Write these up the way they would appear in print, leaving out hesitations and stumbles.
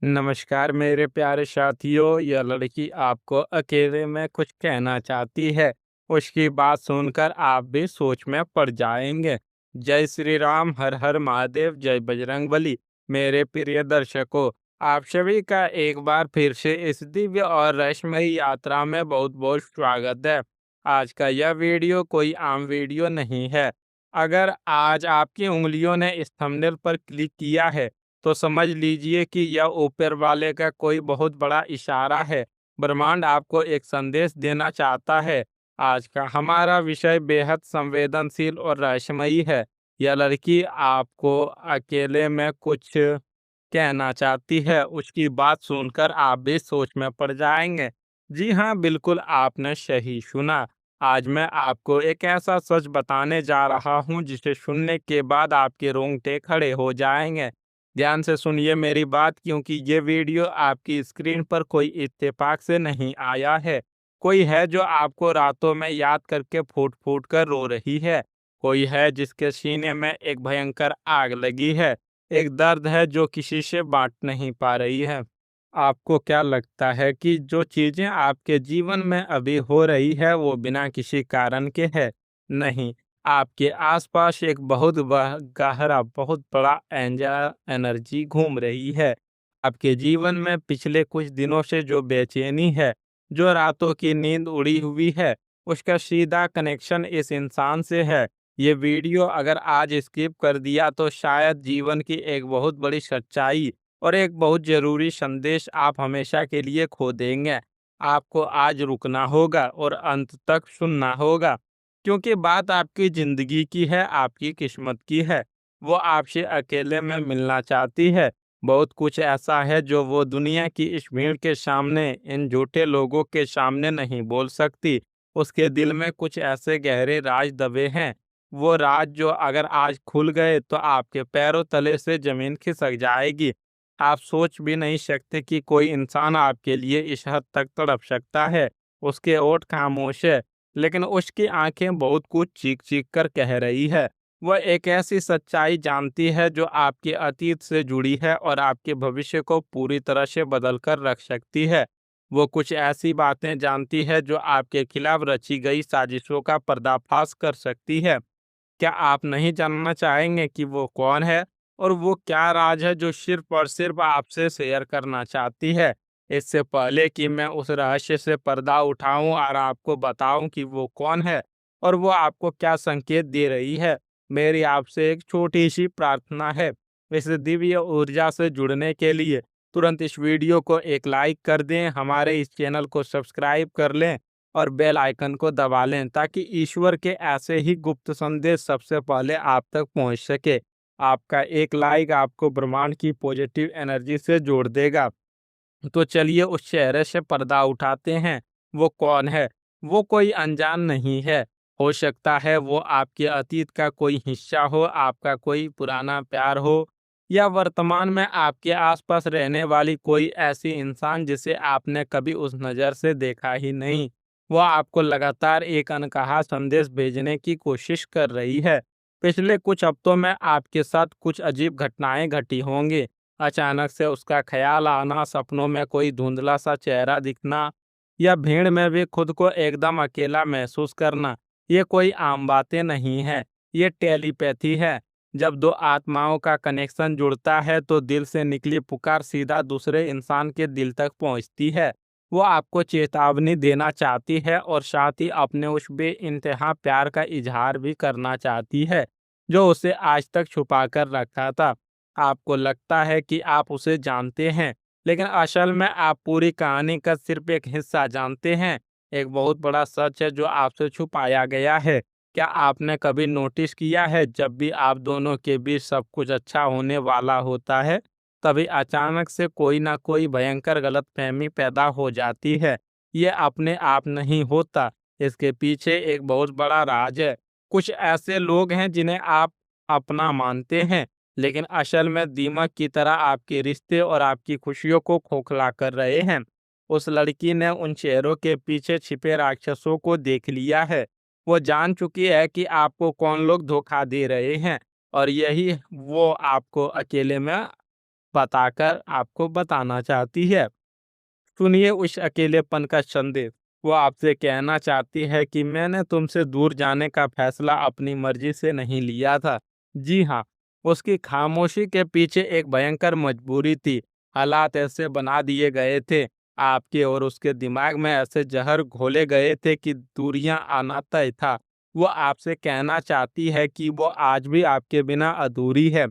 नमस्कार मेरे प्यारे साथियों, यह लड़की आपको अकेले में कुछ कहना चाहती है। उसकी बात सुनकर आप भी सोच में पड़ जाएंगे। जय श्री राम, हर हर महादेव, जय बजरंगबली। मेरे प्रिय दर्शकों, आप सभी का एक बार फिर से इस दिव्य और रहस्यमयी यात्रा में बहुत बहुत स्वागत है। आज का यह वीडियो कोई आम वीडियो नहीं है। अगर आज आपकी उंगलियों ने इस थंबनेल पर क्लिक किया है तो समझ लीजिए कि यह ऊपर वाले का कोई बहुत बड़ा इशारा है। ब्रह्मांड आपको एक संदेश देना चाहता है। आज का हमारा विषय बेहद संवेदनशील और रहस्यमयी है। यह लड़की आपको अकेले में कुछ कहना चाहती है। उसकी बात सुनकर आप भी सोच में पड़ जाएंगे। जी हाँ, बिल्कुल आपने सही सुना। आज मैं आपको एक ऐसा सच बताने जा रहा हूँ जिसे सुनने के बाद आपके रोंगटे खड़े हो जाएंगे। ध्यान से सुनिए मेरी बात, क्योंकि ये वीडियो आपकी स्क्रीन पर कोई इत्तेफाक से नहीं आया है। कोई है जो आपको रातों में याद करके फूट फूट कर रो रही है। कोई है जिसके सीने में एक भयंकर आग लगी है। एक दर्द है जो किसी से बांट नहीं पा रही है। आपको क्या लगता है कि जो चीजें आपके जीवन में अभी हो रही है वो बिना किसी कारण के है? नहीं, आपके आसपास एक बहुत गहरा, बहुत बड़ा एनर्जी घूम रही है। आपके जीवन में पिछले कुछ दिनों से जो बेचैनी है, जो रातों की नींद उड़ी हुई है, उसका सीधा कनेक्शन इस इंसान से है। ये वीडियो अगर आज स्किप कर दिया तो शायद जीवन की एक बहुत बड़ी सच्चाई और एक बहुत जरूरी संदेश आप हमेशा के लिए खो देंगे। आपको आज रुकना होगा और अंत तक सुनना होगा, क्योंकि बात आपकी जिंदगी की है, आपकी किस्मत की है। वो आपसे अकेले में मिलना चाहती है। बहुत कुछ ऐसा है जो वो दुनिया की इस भीड़ के सामने, इन झूठे लोगों के सामने नहीं बोल सकती। उसके दिल में कुछ ऐसे गहरे राज दबे हैं, वो राज जो अगर आज खुल गए तो आपके पैरों तले से जमीन खिसक जाएगी। आप सोच भी नहीं सकते कि कोई इंसान आपके लिए इस हद तक तड़प सकता है। उसके होठ खामोश है, लेकिन उसकी आंखें बहुत कुछ चीख चीख कर कह रही है। वह एक ऐसी सच्चाई जानती है जो आपके अतीत से जुड़ी है और आपके भविष्य को पूरी तरह से बदल कर रख सकती है। वो कुछ ऐसी बातें जानती है जो आपके खिलाफ रची गई साजिशों का पर्दाफाश कर सकती है। क्या आप नहीं जानना चाहेंगे कि वो कौन है और वो क्या राज है जो सिर्फ और सिर्फ आपसे शेयर करना चाहती है? इससे पहले कि मैं उस रहस्य से पर्दा उठाऊं और आपको बताऊं कि वो कौन है और वो आपको क्या संकेत दे रही है, मेरी आपसे एक छोटी सी प्रार्थना है। इस दिव्य ऊर्जा से जुड़ने के लिए तुरंत इस वीडियो को एक लाइक कर दें, हमारे इस चैनल को सब्सक्राइब कर लें और बेल आइकन को दबा लें, ताकि ईश्वर के ऐसे ही गुप्त संदेश सबसे पहले आप तक पहुंच सके। आपका एक लाइक आपको ब्रह्मांड की पॉजिटिव एनर्जी से जोड़ देगा। तो चलिए उस चेहरे से पर्दा उठाते हैं। वो कौन है? वो कोई अनजान नहीं है। हो सकता है वो आपके अतीत का कोई हिस्सा हो, आपका कोई पुराना प्यार हो, या वर्तमान में आपके आसपास रहने वाली कोई ऐसी इंसान जिसे आपने कभी उस नज़र से देखा ही नहीं। वो आपको लगातार एक अनकहा संदेश भेजने की कोशिश कर रही है। पिछले कुछ हफ्तों में आपके साथ कुछ अजीब घटनाएं घटी होंगी। अचानक से उसका ख्याल आना, सपनों में कोई धुंधला सा चेहरा दिखना, या भीड़ में भी खुद को एकदम अकेला महसूस करना, ये कोई आम बातें नहीं है। ये टेलीपैथी है। जब दो आत्माओं का कनेक्शन जुड़ता है तो दिल से निकली पुकार सीधा दूसरे इंसान के दिल तक पहुंचती है। वो आपको चेतावनी देना चाहती है और साथ ही अपने उस बेइंतहा प्यार का इजहार भी करना चाहती है जो उसे आज तक छुपा कर रखा था। आपको लगता है कि आप उसे जानते हैं, लेकिन असल में आप पूरी कहानी का सिर्फ एक हिस्सा जानते हैं। एक बहुत बड़ा सच है जो आपसे छुपाया गया है। क्या आपने कभी नोटिस किया है, जब भी आप दोनों के बीच सब कुछ अच्छा होने वाला होता है, तभी अचानक से कोई ना कोई भयंकर गलतफहमी पैदा हो जाती है। ये अपने आप नहीं होता, इसके पीछे एक बहुत बड़ा राज है। कुछ ऐसे लोग हैं जिन्हें आप अपना मानते हैं, लेकिन असल में दीमक की तरह आपके रिश्ते और आपकी खुशियों को खोखला कर रहे हैं। उस लड़की ने उन चेहरों के पीछे छिपे राक्षसों को देख लिया है। वो जान चुकी है कि आपको कौन लोग धोखा दे रहे हैं, और यही वो आपको अकेले में बताकर आपको बताना चाहती है। सुनिए उस अकेलेपन का संदेश। वो आपसे कहना चाहती है कि मैंने तुमसे दूर जाने का फैसला अपनी मर्जी से नहीं लिया था। जी हाँ, उसकी खामोशी के पीछे एक भयंकर मजबूरी थी। हालात ऐसे बना दिए गए थे, आपके और उसके दिमाग में ऐसे जहर घोले गए थे कि दूरियां आना तय था। वो आपसे कहना चाहती है कि वो आज भी आपके बिना अधूरी है।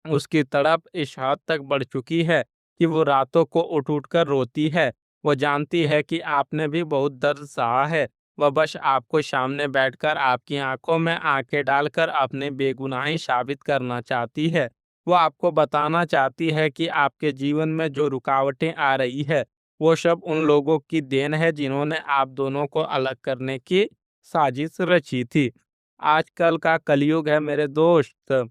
उसकी तड़प इस हद तक बढ़ चुकी है कि वो रातों को उठ-उठ कर रोती है। वो जानती है कि आपने भी बहुत दर्द सहा है। वह बस आपको सामने बैठकर आपकी आँखों में आँखें डालकर अपनी बेगुनाही साबित करना चाहती है। वो आपको बताना चाहती है कि आपके जीवन में जो रुकावटें आ रही है, वो सब उन लोगों की देन है जिन्होंने आप दोनों को अलग करने की साजिश रची थी। आजकल का कलयुग है मेरे दोस्त।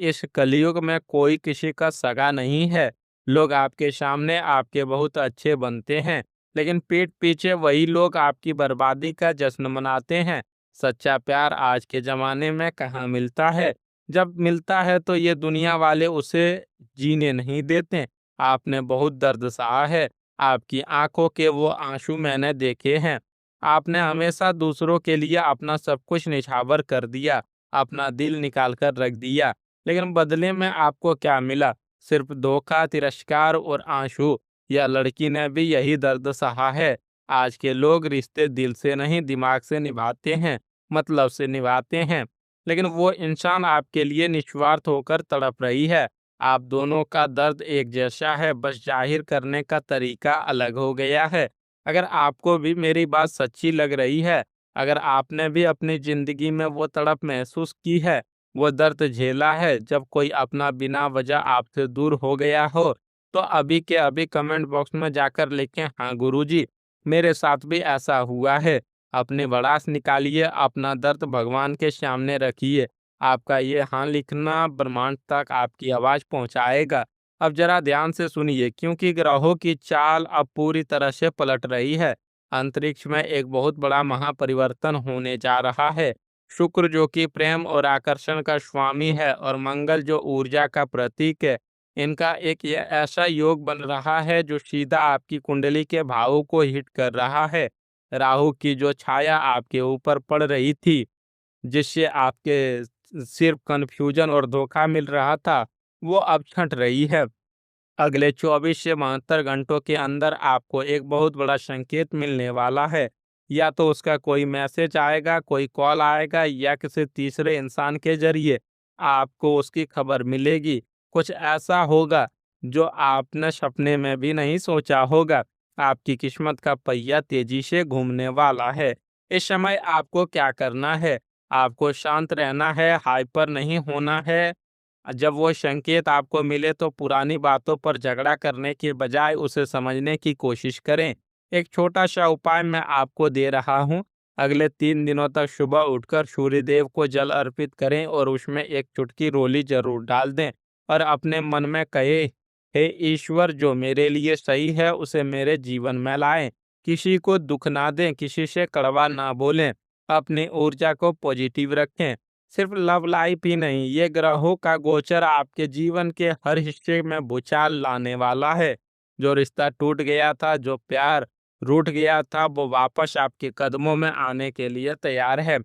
इस कलयुग में कोई किसी का सगा नहीं है। लोग आपके सामने आपके बहुत अच्छे बनते हैं, लेकिन पीठ पीछे वही लोग आपकी बर्बादी का जश्न मनाते हैं। सच्चा प्यार आज के ज़माने में कहाँ मिलता है? जब मिलता है तो ये दुनिया वाले उसे जीने नहीं देते। आपने बहुत दर्द सहा है, आपकी आँखों के वो आँसू मैंने देखे हैं। आपने हमेशा दूसरों के लिए अपना सब कुछ निछावर कर दिया, अपना दिल निकाल कर रख दिया। लेकिन बदले में आपको क्या मिला? सिर्फ धोखा, तिरस्कार और आंसू। यह लड़की ने भी यही दर्द सहा है। आज के लोग रिश्ते दिल से नहीं दिमाग से निभाते हैं, मतलब से निभाते हैं। लेकिन वो इंसान आपके लिए निस्वार्थ होकर तड़प रही है। आप दोनों का दर्द एक जैसा है, बस जाहिर करने का तरीका अलग हो गया है। अगर आपको भी मेरी बात सच्ची लग रही है, अगर आपने भी अपनी जिंदगी में वो तड़प महसूस की है, वो दर्द झेला है जब कोई अपना बिना वजह आपसे दूर हो गया हो, तो अभी के अभी कमेंट बॉक्स में जाकर लिखें हाँ गुरुजी, मेरे साथ भी ऐसा हुआ है। अपनी भड़ास निकालिए, अपना दर्द भगवान के सामने रखिए। आपका ये हाँ लिखना ब्रह्मांड तक आपकी आवाज पहुंचाएगा। अब जरा ध्यान से सुनिए, क्योंकि ग्रहों की चाल अब पूरी तरह से पलट रही है। अंतरिक्ष में एक बहुत बड़ा महापरिवर्तन होने जा रहा है। शुक्र जो कि प्रेम और आकर्षण का स्वामी है और मंगल जो ऊर्जा का प्रतीक है, इनका एक ये ऐसा योग बन रहा है जो सीधा आपकी कुंडली के भावों को हिट कर रहा है। राहु की जो छाया आपके ऊपर पड़ रही थी, जिससे आपके सिर्फ कन्फ्यूजन और धोखा मिल रहा था, वो अब छंट रही है। अगले 24 से 72 घंटों के अंदर आपको एक बहुत बड़ा संकेत मिलने वाला है। या तो उसका कोई मैसेज आएगा, कोई कॉल आएगा या किसी तीसरे इंसान के ज़रिए आपको उसकी खबर मिलेगी। कुछ ऐसा होगा जो आपने सपने में भी नहीं सोचा होगा। आपकी किस्मत का पहिया तेजी से घूमने वाला है। इस समय आपको क्या करना है? आपको शांत रहना है, हाइपर नहीं होना है। जब वो संकेत आपको मिले तो पुरानी बातों पर झगड़ा करने के बजाय उसे समझने की कोशिश करें। एक छोटा सा उपाय मैं आपको दे रहा हूँ। अगले 3 दिनों तक सुबह उठकर सूर्यदेव को जल अर्पित करें और उसमें एक चुटकी रोली जरूर डाल दें और अपने मन में कहे, हे ईश्वर, जो मेरे लिए सही है उसे मेरे जीवन में लाएं। किसी को दुख ना दें, किसी से कड़वा ना बोलें, अपनी ऊर्जा को पॉजिटिव रखें। सिर्फ लव लाइफ ही नहीं, ये ग्रहों का गोचर आपके जीवन के हर हिस्से में भूचाल लाने वाला है। जो रिश्ता टूट गया था, जो प्यार रूठ गया था, वो वापस आपके कदमों में आने के लिए तैयार है।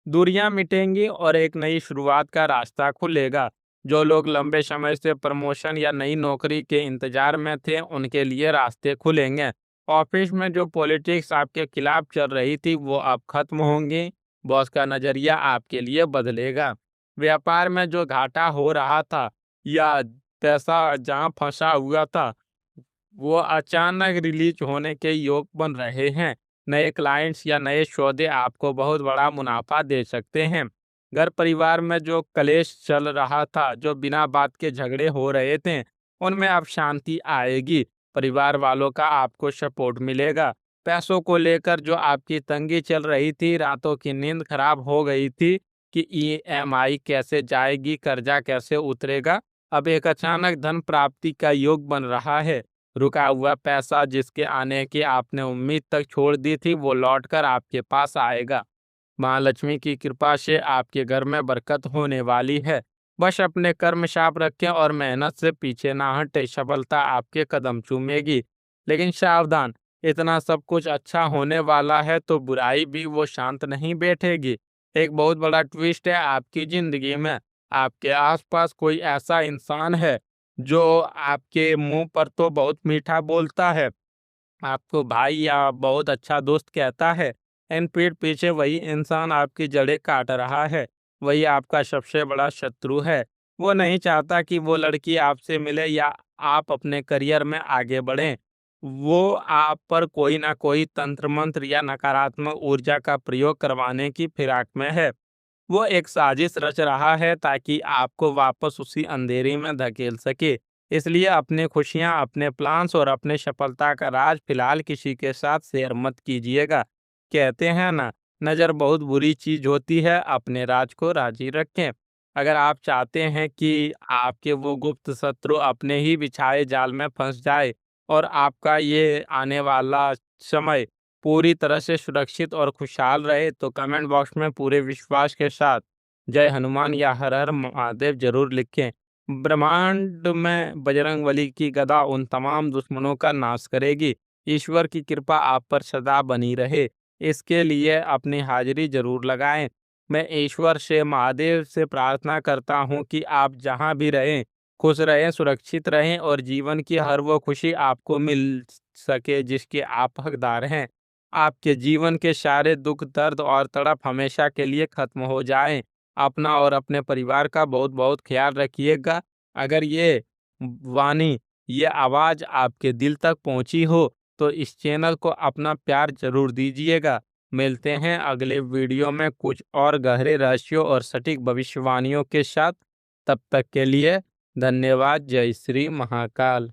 दूरियां मिटेंगी और एक नई शुरुआत का रास्ता खुलेगा। जो लोग लंबे समय से प्रमोशन या नई नौकरी के इंतजार में थे, उनके लिए रास्ते खुलेंगे। ऑफिस में जो पॉलिटिक्स आपके खिलाफ चल रही थी, वो अब खत्म होंगी। बॉस का नजरिया आपके लिए बदलेगा। व्यापार में जो घाटा हो रहा था या पैसा जहां फंसा हुआ था, वो अचानक रिलीज होने के योग बन रहे हैं। नए क्लाइंट्स या नए सौदे आपको बहुत बड़ा मुनाफा दे सकते हैं। घर परिवार में जो कलेश चल रहा था, जो बिना बात के झगड़े हो रहे थे, उनमें अब शांति आएगी। परिवार वालों का आपको सपोर्ट मिलेगा। पैसों को लेकर जो आपकी तंगी चल रही थी, रातों की नींद खराब हो गई थी कि ईएमआई कैसे जाएगी, कर्जा कैसे उतरेगा, अब एक अचानक धन प्राप्ति का योग बन रहा है। रुका हुआ पैसा जिसके आने की आपने उम्मीद तक छोड़ दी थी, वो लौटकर आपके पास आएगा। माँ लक्ष्मी की कृपा से आपके घर में बरकत होने वाली है। बस अपने कर्म साफ रखें और मेहनत से पीछे ना हटें, सफलता आपके कदम चूमेगी। लेकिन सावधान, इतना सब कुछ अच्छा होने वाला है तो बुराई भी वो शांत नहीं बैठेगी। एक बहुत बड़ा ट्विस्ट है आपकी जिंदगी में। आपके आसपास कोई ऐसा इंसान है जो आपके मुंह पर तो बहुत मीठा बोलता है, आपको भाई या बहुत अच्छा दोस्त कहता है, इन पीठ पीछे वही इंसान आपकी जड़ें काट रहा है। वही आपका सबसे बड़ा शत्रु है। वो नहीं चाहता कि वो लड़की आपसे मिले या आप अपने करियर में आगे बढ़ें। वो आप पर कोई ना कोई तंत्र मंत्र या नकारात्मक ऊर्जा का प्रयोग करवाने की फिराक में है। वो एक साजिश रच रहा है ताकि आपको वापस उसी अंधेरे में धकेल सके। इसलिए अपनी खुशियां, अपने प्लान्स और अपने सफलता का राज फिलहाल किसी के साथ शेयर मत कीजिएगा। कहते हैं ना, नज़र बहुत बुरी चीज होती है, अपने राज को राजी रखें। अगर आप चाहते हैं कि आपके वो गुप्त शत्रु अपने ही बिछाए जाल में फंस जाए और आपका ये आने वाला समय पूरी तरह से सुरक्षित और खुशहाल रहे, तो कमेंट बॉक्स में पूरे विश्वास के साथ जय हनुमान या हर हर महादेव जरूर लिखें। ब्रह्मांड में बजरंगबली की गदा उन तमाम दुश्मनों का नाश करेगी। ईश्वर की कृपा आप पर सदा बनी रहे, इसके लिए अपनी हाजिरी जरूर लगाएं। मैं ईश्वर से, महादेव से प्रार्थना करता हूँ कि आप जहाँ भी रहें खुश रहें, सुरक्षित रहें और जीवन की हर वो खुशी आपको मिल सके जिसके आप हकदार हैं। आपके जीवन के सारे दुख, दर्द और तड़प हमेशा के लिए खत्म हो जाएं। अपना और अपने परिवार का बहुत बहुत ख्याल रखिएगा। अगर ये वाणी, ये आवाज़ आपके दिल तक पहुंची हो तो इस चैनल को अपना प्यार जरूर दीजिएगा। मिलते हैं अगले वीडियो में कुछ और गहरे रहस्यों और सटीक भविष्यवाणियों के साथ। तब तक के लिए धन्यवाद। जय श्री महाकाल।